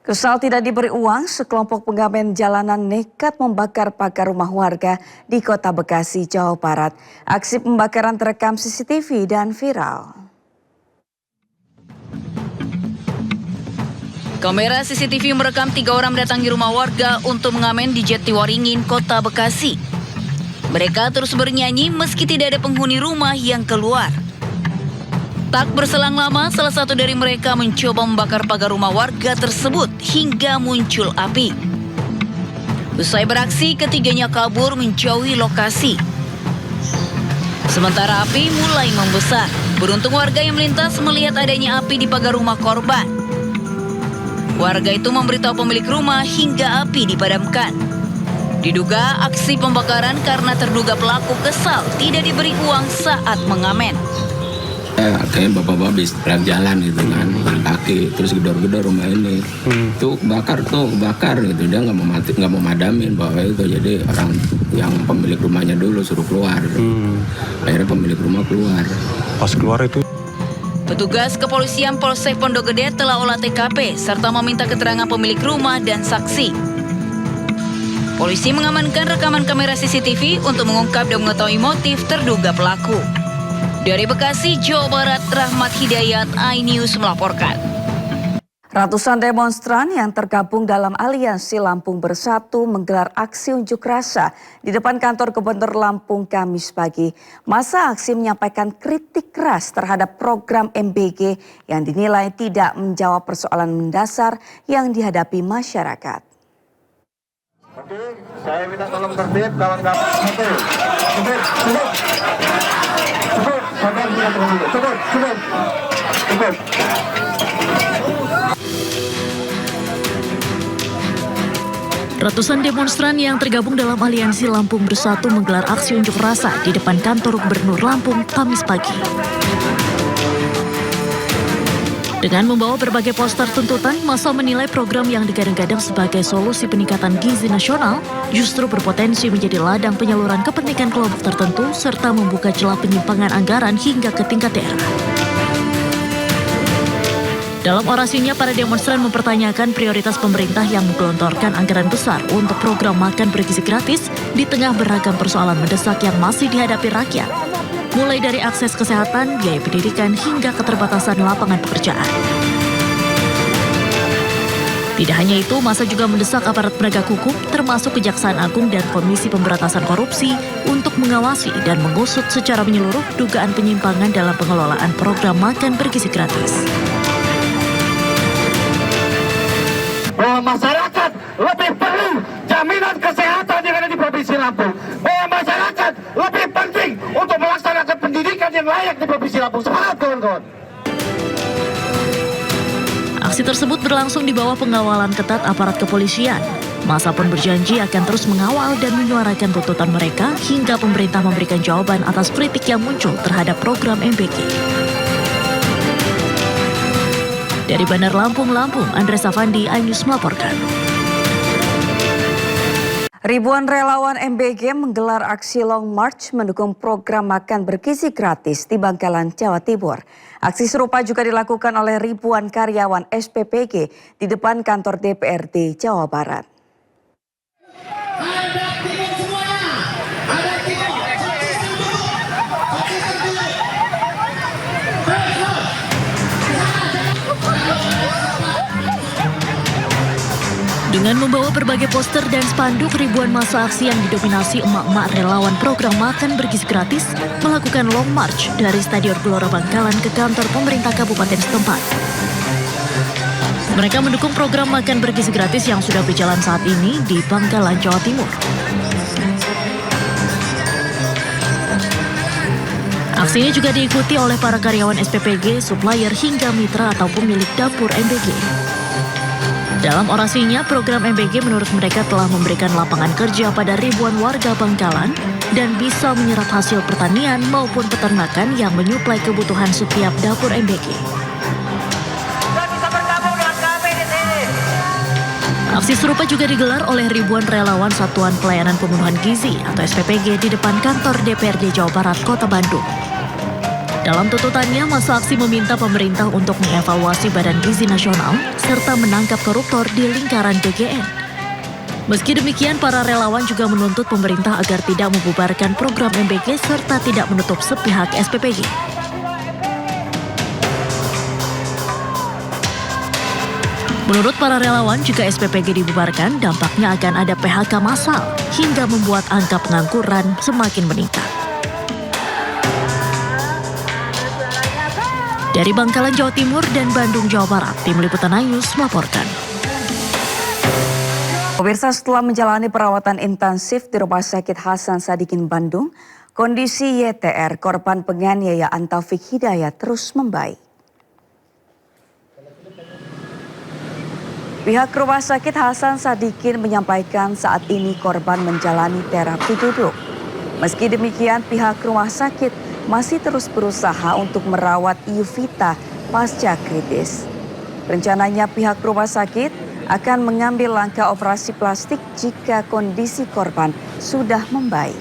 Kesal tidak diberi uang, sekelompok pengamen jalanan nekat membakar pagar rumah warga di Kota Bekasi, Jawa Barat. Aksi pembakaran terekam CCTV dan viral. Kamera CCTV merekam 3 orang mendatangi rumah warga untuk mengamen di Jatiwaringin, Kota Bekasi. Mereka terus bernyanyi meski tidak ada penghuni rumah yang keluar. Tak berselang lama, salah satu dari mereka mencoba membakar pagar rumah warga tersebut hingga muncul api. Usai beraksi, ketiganya kabur menjauhi lokasi. Sementara api mulai membesar. Beruntung warga yang melintas melihat adanya api di pagar rumah korban. Warga itu memberitahu pemilik rumah hingga api dipadamkan. Diduga aksi pembakaran karena terduga pelaku kesal tidak diberi uang saat mengamen. Kayaknya bapak-bapak habis jalan gitu kan, jalan kaki, terus gedor-gedor rumah ini, tuh kebakar gitu, dia nggak mau madamin bahwa itu, jadi orang yang pemilik rumahnya dulu suruh keluar, akhirnya pemilik rumah keluar. Pas keluar itu, Petugas kepolisian Polsek Pondok Gede telah olah TKP serta meminta keterangan pemilik rumah dan saksi. Polisi mengamankan rekaman kamera CCTV untuk mengungkap dan mengetahui motif terduga pelaku. Dari Bekasi, Jawa Barat, Rahmat Hidayat, iNews melaporkan. Ratusan demonstran yang tergabung dalam Aliansi Lampung Bersatu menggelar aksi unjuk rasa di depan kantor Gubernur Lampung Kamis pagi. Masa aksi menyampaikan kritik keras terhadap program MBG yang dinilai tidak menjawab persoalan mendasar yang dihadapi masyarakat. Oke, saya minta tolong tertib, kawan-kawan. Oke, sebut. Ratusan demonstran yang tergabung dalam Aliansi Lampung Bersatu menggelar aksi unjuk rasa di depan kantor Gubernur Lampung Kamis pagi. Dengan membawa berbagai poster tuntutan, massa menilai program yang digadang-gadang sebagai solusi peningkatan gizi nasional justru berpotensi menjadi ladang penyaluran kepentingan kelompok tertentu serta membuka celah penyimpangan anggaran hingga ke tingkat daerah. Dalam orasinya, para demonstran mempertanyakan prioritas pemerintah yang menggelontorkan anggaran besar untuk program makan bergizi gratis di tengah beragam persoalan mendesak yang masih dihadapi rakyat. Mulai dari akses kesehatan, biaya pendidikan, hingga keterbatasan lapangan pekerjaan. Tidak hanya itu, massa juga mendesak aparat penegak hukum, termasuk Kejaksaan Agung dan Komisi Pemberantasan Korupsi, untuk mengawasi dan mengusut secara menyeluruh dugaan penyimpangan dalam pengelolaan program makan bergizi gratis. Bahwa masyarakat lebih perlu jaminan kesehatan yang ada di Provinsi Lampung. Bahwa masyarakat lebih penting untuk melaksanakan pendidikan yang layak di Provinsi Lampung. Semangat kawan-kawan. Aksi tersebut berlangsung di bawah pengawalan ketat aparat kepolisian. Massa pun berjanji akan terus mengawal dan menyuarakan tuntutan mereka hingga pemerintah memberikan jawaban atas kritik yang muncul terhadap program MBG. Dari Bandar Lampung, Andres Afandi, iNews melaporkan. Ribuan relawan MBG menggelar aksi Long March mendukung program makan bergizi gratis di Bangkalan, Jawa Timur. Aksi serupa juga dilakukan oleh ribuan karyawan SPPG di depan kantor DPRD Jawa Barat. Dengan membawa berbagai poster dan spanduk, ribuan massa aksi yang didominasi emak-emak relawan program makan bergizi gratis melakukan long march dari Stadion Gelora Bangkalan ke kantor pemerintah kabupaten setempat. Mereka mendukung program makan bergizi gratis yang sudah berjalan saat ini di Bangkalan, Jawa Timur. Aksinya juga diikuti oleh para karyawan SPPG, supplier hingga mitra atau pemilik dapur MBG. Dalam orasinya, program MBG menurut mereka telah memberikan lapangan kerja pada ribuan warga Bangkalan dan bisa menyerap hasil pertanian maupun peternakan yang menyuplai kebutuhan setiap dapur MBG. Aksi serupa juga digelar oleh ribuan relawan Satuan Pelayanan Pemenuhan Gizi atau SPPG di depan kantor DPRD Jawa Barat, Kota Bandung. Dalam tuntutannya, masa aksi meminta pemerintah untuk mengevaluasi Badan Gizi Nasional serta menangkap koruptor di lingkaran BGN. Meski demikian, para relawan juga menuntut pemerintah agar tidak membubarkan program MBG serta tidak menutup sepihak SPPG. Menurut para relawan, jika SPPG dibubarkan, dampaknya akan ada PHK massal hingga membuat angka pengangguran semakin meningkat. Dari Bangkalan, Jawa Timur dan Bandung, Jawa Barat, Tim Liputan Ayus melaporkan. Pemirsa, setelah menjalani perawatan intensif di Rumah Sakit Hasan Sadikin Bandung, kondisi YTR, korban penganiayaan Taufik Hidayat, terus membaik. Pihak Rumah Sakit Hasan Sadikin menyampaikan saat ini korban menjalani terapi duduk. Meski demikian, pihak rumah sakit masih terus berusaha untuk merawat Yuvita pasca kritis. Rencananya pihak rumah sakit akan mengambil langkah operasi plastik jika kondisi korban sudah membaik.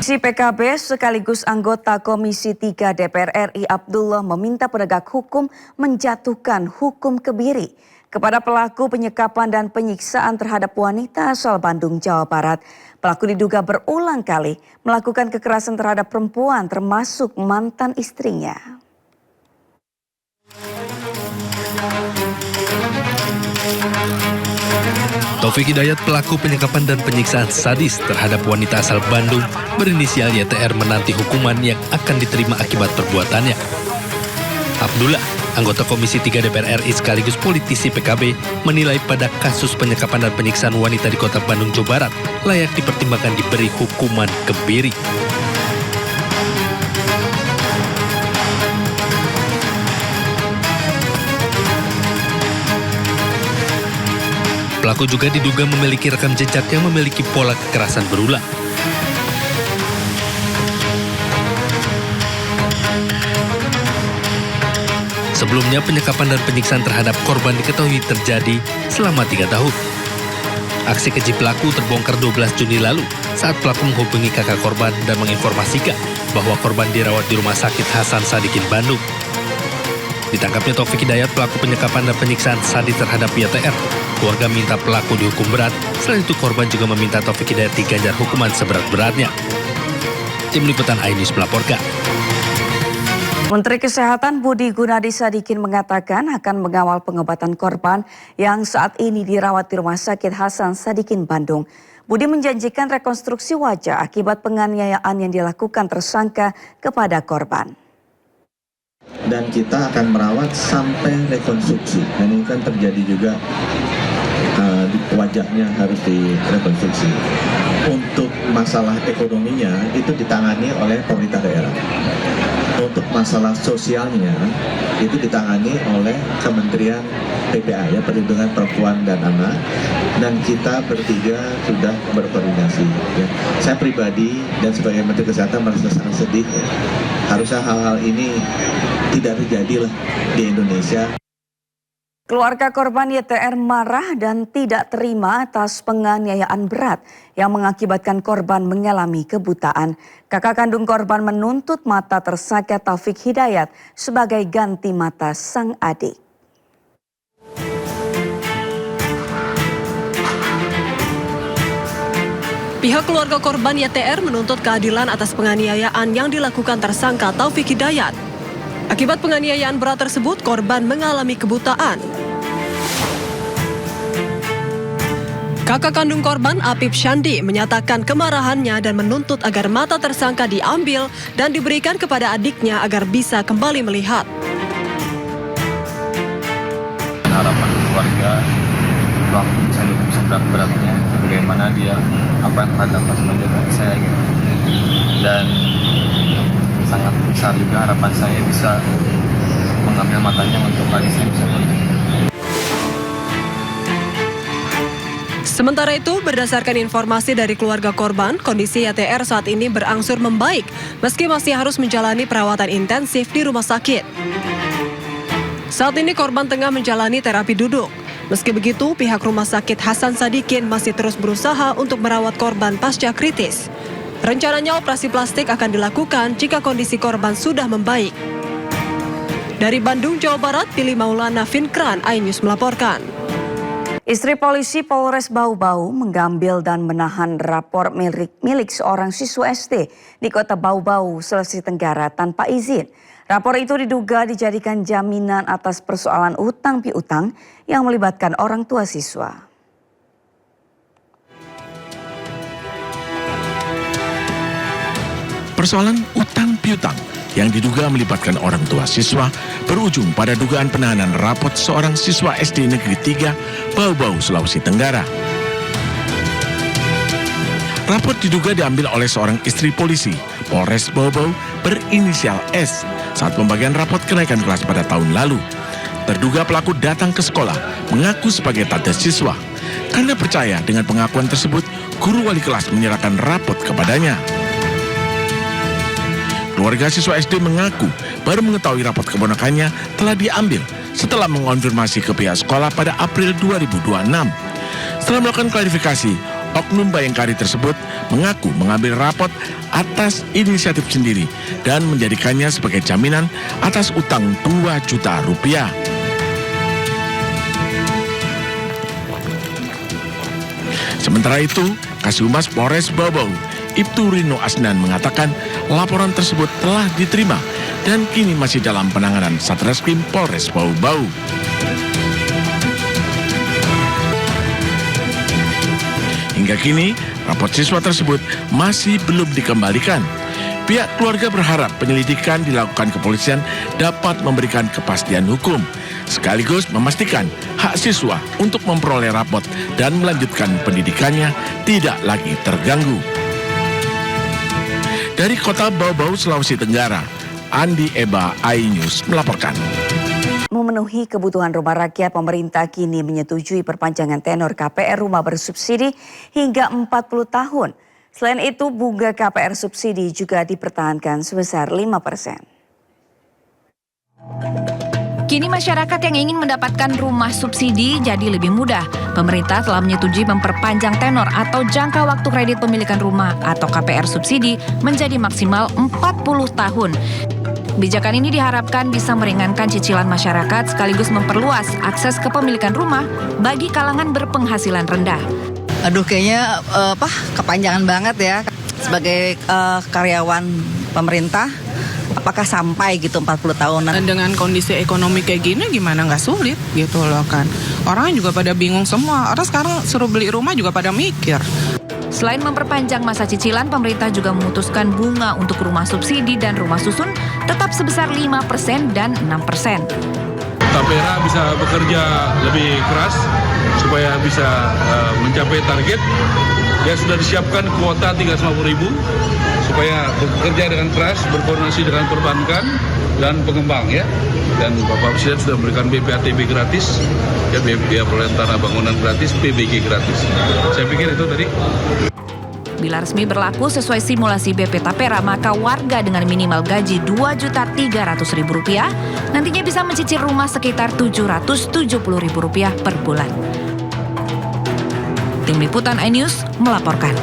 Fraksi PKB sekaligus anggota Komisi 3 DPR RI Abdullah meminta penegak hukum menjatuhkan hukum kebiri kepada pelaku penyekapan dan penyiksaan terhadap wanita asal Bandung, Jawa Barat. Pelaku diduga berulang kali melakukan kekerasan terhadap perempuan termasuk mantan istrinya. Taufik Hidayat, pelaku penyekapan dan penyiksaan sadis terhadap wanita asal Bandung berinisial YTR, menanti hukuman yang akan diterima akibat perbuatannya. Abdullah, anggota Komisi 3 DPR RI sekaligus politisi PKB, menilai pada kasus penyekapan dan penyiksaan wanita di Kota Bandung, Jawa Barat layak dipertimbangkan diberi hukuman kebiri. Pelaku juga diduga memiliki rekam jejak yang memiliki pola kekerasan berulang. Sebelumnya, penyekapan dan penyiksaan terhadap korban diketahui terjadi selama 3 tahun. Aksi keji pelaku terbongkar 12 Juni lalu saat pelaku menghubungi kakak korban dan menginformasikan bahwa korban dirawat di Rumah Sakit Hasan Sadikin Bandung. Ditangkapnya Taufik Hidayat, pelaku penyekapan dan penyiksaan sadis terhadap YTR, keluarga minta pelaku dihukum berat. Selain itu, korban juga meminta Taufik Hidayat diganjar hukuman seberat-beratnya. Tim Liputan Ainus melaporkan. Menteri Kesehatan Budi Gunadi Sadikin mengatakan akan mengawal pengobatan korban yang saat ini dirawat di Rumah Sakit Hasan Sadikin Bandung. Budi menjanjikan rekonstruksi wajah akibat penganiayaan yang dilakukan tersangka kepada korban. Dan kita akan merawat sampai rekonstruksi. Dan ini kan terjadi juga wajahnya harus direkonstruksi. Untuk masalah ekonominya itu ditangani oleh pemerintah daerah. Untuk masalah sosialnya itu ditangani oleh Kementerian PPA, ya, Perlindungan Perempuan dan Anak, dan kita bertiga sudah berkoordinasi. Ya. Saya pribadi dan sebagai Menteri Kesehatan merasa sangat sedih. Ya. Harusnya hal-hal ini tidak terjadi lah di Indonesia. Keluarga korban YTR marah dan tidak terima atas penganiayaan berat yang mengakibatkan korban mengalami kebutaan. Kakak kandung korban menuntut mata tersangka Taufik Hidayat sebagai ganti mata sang adik. Pihak keluarga korban YTR menuntut keadilan atas penganiayaan yang dilakukan tersangka Taufik Hidayat. Akibat penganiayaan berat tersebut, korban mengalami kebutaan. Kakak kandung korban, Apip Syandi, menyatakan kemarahannya dan menuntut agar mata tersangka diambil dan diberikan kepada adiknya agar bisa kembali melihat. Harapan keluarga pelaku bisa dihukum seberat-beratnya, bagaimana dia apa yang telah dilakukan sebagai adik saya gitu. Dan sangat besar juga harapan saya bisa mengambil matanya untuk adik saya bisa melihat. Sementara itu, berdasarkan informasi dari keluarga korban, kondisi YTR saat ini berangsur membaik meski masih harus menjalani perawatan intensif di rumah sakit. Saat ini korban tengah menjalani terapi duduk. Meski begitu, pihak Rumah Sakit Hasan Sadikin masih terus berusaha untuk merawat korban pasca kritis. Rencananya operasi plastik akan dilakukan jika kondisi korban sudah membaik. Dari Bandung, Jawa Barat, Pilih Maulana Finkran, iNews melaporkan. Istri polisi Polres Bau-Bau mengambil dan menahan rapor milik seorang siswa SD di kota Bau-Bau, Sulawesi Tenggara tanpa izin. Rapor itu diduga dijadikan jaminan atas persoalan utang piutang yang melibatkan orang tua siswa. Persoalan utang piutang yang diduga melibatkan orang tua siswa berujung pada dugaan penahanan rapot seorang siswa SD Negeri 3 Bau-Bau, Sulawesi Tenggara. Rapot diduga diambil oleh seorang istri polisi Polres Bau-Bau berinisial S saat pembagian rapot kenaikan kelas pada tahun lalu. Terduga pelaku datang ke sekolah mengaku sebagai tante siswa. Karena percaya dengan pengakuan tersebut, guru wali kelas menyerahkan rapot kepadanya. Keluarga siswa SD mengaku baru mengetahui rapot keponakannya telah diambil setelah mengonfirmasi ke pihak sekolah pada April 2026. Setelah melakukan klarifikasi, oknum Bayangkari tersebut mengaku mengambil rapot atas inisiatif sendiri dan menjadikannya sebagai jaminan atas utang 2 juta rupiah. Sementara itu, Kasihumas Polres Bau-Bau, Ibtu Rino Asnan mengatakan laporan tersebut telah diterima dan kini masih dalam penanganan Satreskrim Polres Bau-Bau. Hingga kini, rapot siswa tersebut masih belum dikembalikan. Pihak keluarga berharap penyelidikan dilakukan kepolisian dapat memberikan kepastian hukum, sekaligus memastikan hak siswa untuk memperoleh rapot dan melanjutkan pendidikannya tidak lagi terganggu. Dari kota Bau-Bau, Sulawesi Tenggara, Andi Eba, iNews melaporkan. Memenuhi kebutuhan rumah rakyat, pemerintah kini menyetujui perpanjangan tenor KPR rumah bersubsidi hingga 40 tahun. Selain itu, bunga KPR subsidi juga dipertahankan sebesar 5%. Kini masyarakat yang ingin mendapatkan rumah subsidi jadi lebih mudah. Pemerintah telah menyetujui memperpanjang tenor atau jangka waktu kredit pemilikan rumah atau KPR subsidi menjadi maksimal 40 tahun. Kebijakan ini diharapkan bisa meringankan cicilan masyarakat sekaligus memperluas akses kepemilikan rumah bagi kalangan berpenghasilan rendah. Aduh, kayaknya kepanjangan banget ya. Sebagai karyawan pemerintah, apakah sampai gitu 40 tahunan? Dengan kondisi ekonomi kayak gini gimana nggak sulit gitu loh kan. Orang juga pada bingung semua. Orang sekarang suruh beli rumah juga pada mikir. Selain memperpanjang masa cicilan, pemerintah juga memutuskan bunga untuk rumah subsidi dan rumah susun tetap sebesar 5% dan 6%. Tapera bisa bekerja lebih keras supaya bisa mencapai target. Ya sudah disiapkan kuota 350.000 supaya bekerja dengan keras, berkoordinasi dengan perbankan dan pengembang ya. Dan Bapak Presiden sudah memberikan BPATB gratis, ya biaya perolehan tanah bangunan gratis, PBG gratis. Saya pikir itu tadi. Bila resmi berlaku sesuai simulasi BP Tapera, maka warga dengan minimal gaji Rp2.300.000 nantinya bisa mencicil rumah sekitar Rp770.000 per bulan. Tim Liputan iNews melaporkan.